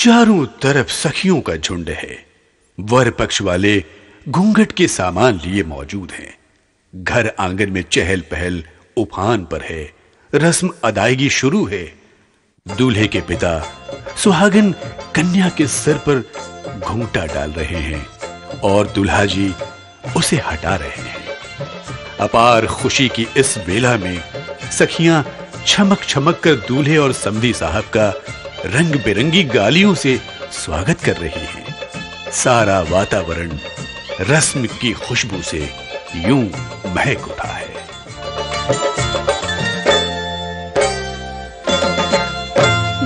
चारों तरफ सखियों का झुंड है। वर पक्ष वाले घूंघट के सामान लिए मौजूद हैं। घर आंगन में चहल पहल उफान पर है। रस्म अदायगी शुरू है। दूल्हे के पिता सुहागन कन्या के सिर पर घूंघटा डाल रहे हैं और दुल्हा जी उसे हटा रहे हैं। अपार खुशी की इस वेला में सखियां छमक छमक कर दूल्हे और समधी साहब का रंग बिरंगी गालियों से स्वागत कर रही हैं। सारा वातावरण रस्म की खुशबू से यूं महक उठा है।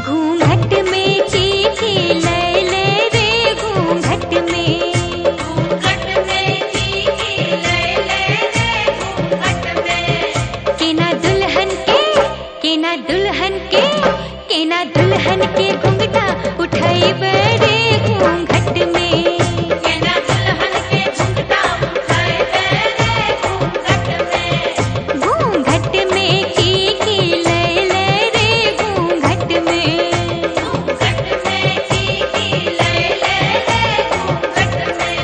घूंघट में चीखी ले ले रे घूंघट में, घूंघट में चीखी ले ले रे घूंघट में। के ना दुल्हन के, के ना दुल्हन के, के ना दुल्हन के घूंघटा उठाई बड़े घूंघट में। के ना दुल्हन के घूंघटा उठाई बड़े घूंघट में। घूंघट में चीखी ले ले रे घूंघट में, घूंघट में चीखी ले ले रे घूंघट में।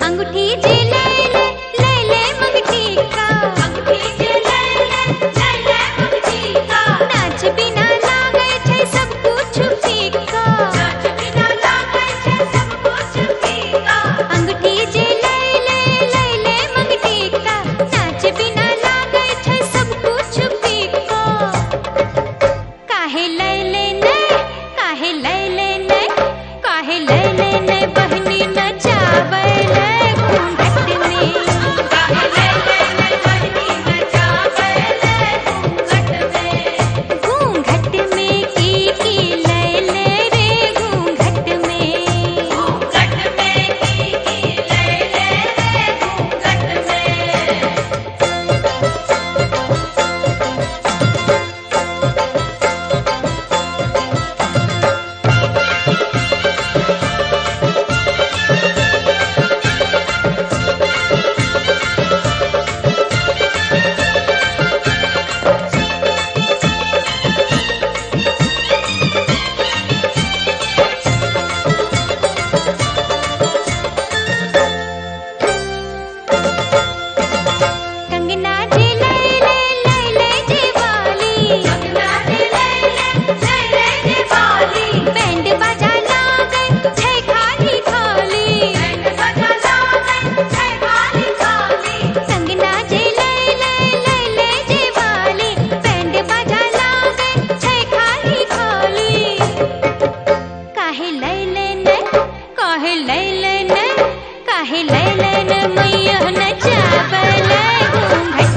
अंगूठी जे ले ले मंगटी का, अंगूठी जे ले ले मंगटी का। नाच बिना लागे छै सब कुछ फीका, नाच बिना लागे छै सब कुछ फीका। अंगूठी जे ले मंगटी का। नाच बिना लागे छै सब कुछ फीका। काहे ले ने, काहे ले ने, काहे ले ने बहनी नचावे घूंघट में। काहे ले ने बहनी नचावे घूंघट में। घूंघट में की ले रे घूंघट में, घूंघट में की ले रे घूंघट में। कंगना जे ले जे वाली, कंगना जे ले जे वाली। बैंड बाजा लागे छै खाली खाली, बैंड बाजा लागे छै खाली खाली। कंगना जे ले जे वाली। बैंड बाजा लागे छै खाली खाली। काहे ले ने, काहे ले ने, काहे ले ने मैया नचावे घूंघट